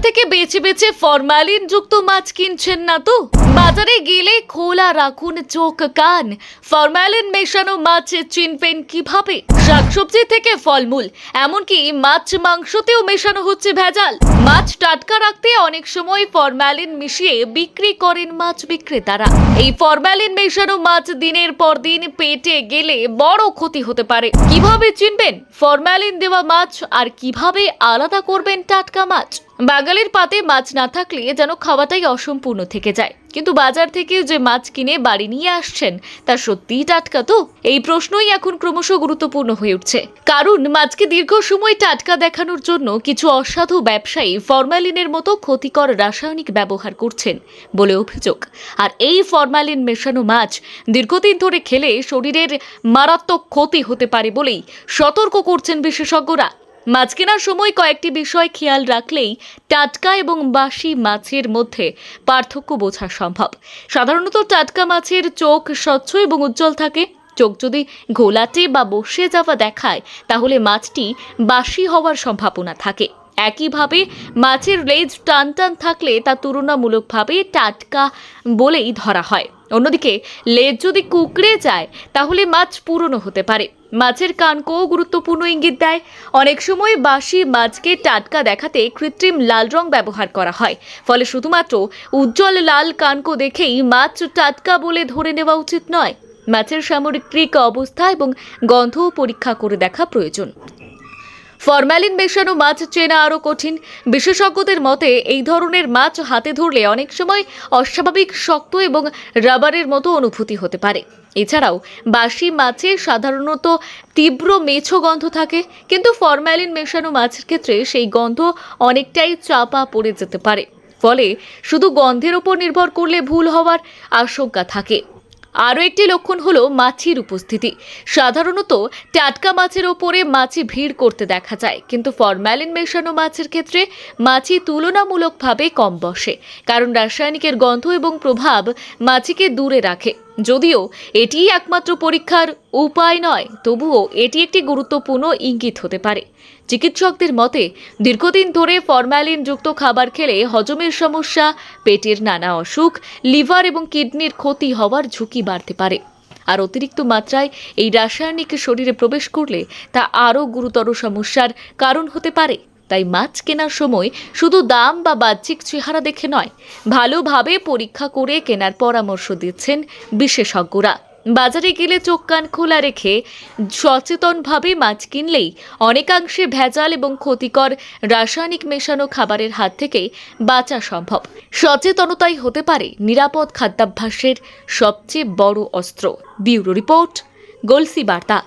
থেকে বেছে বেছে ফরমালিন যুক্ত মাছ কিনছেন না তো? বাজারে গেলে খোলা রাখুন চোখ কান। ফরমালিন মেশানো মাছ চিনবেন কিভাবে? শাকসবজি থেকে ফলমূল, এমনকি মাছ মাংসতেও মেশানো হচ্ছে ভেজাল। মাছ টাটকা রাখতে অনেক সময় ফরমালিন মিশিয়ে বিক্রি করেন মাছ বিক্রেতারা। এই ফরমালিন মেশানো মাছ দিনের পর দিন পেটে গেলে বড় ক্ষতি হতে পারে। কিভাবে চিনবেন ফরমালিন দেওয়া মাছ আর কিভাবে আলাদা করবেন টাটকা মাছ? বাঙালির পাতে মাছ না থাকলে যেন খাওয়াটাই অসম্পূর্ণ থেকে যায়। কিন্তু বাজার থেকে যে মাছ কিনে বাড়ি নিয়ে আসছেন তা সত্যিই টাটকা তো? এই প্রশ্নই এখন ক্রমশ গুরুত্বপূর্ণ হয়ে উঠছে। কারণ মাছকে দীর্ঘ সময় টাটকা দেখানোর জন্য কিছু অসাধু ব্যবসায়ী ফরমালিনের মতো ক্ষতিকর রাসায়নিক ব্যবহার করছেন বলে অভিযোগ। আর এই ফরমালিন মেশানো মাছ দীর্ঘদিন ধরে খেলে শরীরের মারাত্মক ক্ষতি হতে পারে বলেই সতর্ক করছেন বিশেষজ্ঞরা। মাছ কেনার সময় কয়েকটি বিষয় খেয়াল রাখলেই টাটকা এবং বাসি মাছের মধ্যে পার্থক্য বোঝা সম্ভব। সাধারণত টাটকা মাছের চোখ স্বচ্ছ এবং উজ্জ্বল থাকে। চোখ যদি ঘোলাটে বা বসে যাওয়া দেখায় তাহলে মাছটি বাসি হওয়ার সম্ভাবনা থাকে। একইভাবে মাছের লেজ টান টান থাকলে তা তুলনামূলকভাবে টাটকা বলেই ধরা হয়। অন্যদিকে লেজ যদি কুঁকড়ে যায় তাহলে মাছ পুরনো হতে পারে। মাছের কানকোও গুরুত্বপূর্ণ ইঙ্গিত দেয়। অনেক সময় বাসি মাছকে টাটকা দেখাতে কৃত্রিম লাল রং ব্যবহার করা হয়। ফলে শুধুমাত্র উজ্জ্বল লাল কানকো দেখেই মাছ টাটকা বলে ধরে নেওয়া উচিত নয়। মাছের সামগ্রিক অবস্থা এবং গন্ধও পরীক্ষা করে দেখা প্রয়োজন। ফরমালিন মেশানো মাছ চেনা আরও কঠিন। বিশেষজ্ঞদের মতে এই ধরনের মাছ হাতে ধরলে অনেক সময় অস্বাভাবিক শক্ত এবং রাবারের মতো অনুভূতি হতে পারে। এছাড়াও বাসি মাছে সাধারণত তীব্র মেছো গন্ধ থাকে, কিন্তু ফরমালিন মেশানো মাছের ক্ষেত্রে সেই গন্ধ অনেকটাই চাপা পড়ে যেতে পারে। ফলে শুধু গন্ধের ওপর নির্ভর করলে ভুল হওয়ার আশঙ্কা থাকে। আরও একটি লক্ষণ হলো মাছির উপস্থিতি। সাধারণত টাটকা মাছের ওপরে মাছি ভিড় করতে দেখা যায়, কিন্তু ফরমালিন মেশানো মাছের ক্ষেত্রে মাছি তুলনামূলকভাবে কম বসে, কারণ রাসায়নিকের গন্ধ এবং প্রভাব মাছিকে দূরে রাখে। যদিও এটি একমাত্র পরীক্ষার উপায় নয়, তবুও এটি একটি গুরুত্বপূর্ণ ইঙ্গিত হতে পারে। চিকিৎসকদের মতে দীর্ঘদিন ধরে ফরমালিন যুক্ত খাবার খেলে হজমের সমস্যা, পেটের নানা অসুখ, লিভার এবং কিডনির ক্ষতি হওয়ার ঝুঁকি বাড়তে পারে। আর অতিরিক্ত মাত্রায় এই রাসায়নিক শরীরে প্রবেশ করলে তা আরও গুরুতর সমস্যার কারণ হতে পারে। তাই মাছ কেনার সময় শুধু দাম বা বাহ্যিক চেহারা দেখে নয়, ভালোভাবে পরীক্ষা করে কেনার পরামর্শ দিচ্ছেন বিশেষজ্ঞরা। বাজারে গেলে চোখ কান খোলা রেখে সচেতনভাবে মাছ কিনলেই অনেকাংশে ভেজাল এবং ক্ষতিকর রাসায়নিক মেশানো খাবারের হাত থেকে বাঁচা সম্ভব। সচেতনতাই হতে পারে নিরাপদ খাদ্যাভ্যাসের সবচেয়ে বড় অস্ত্র। ব্যুরো রিপোর্ট, গলসি বার্তা।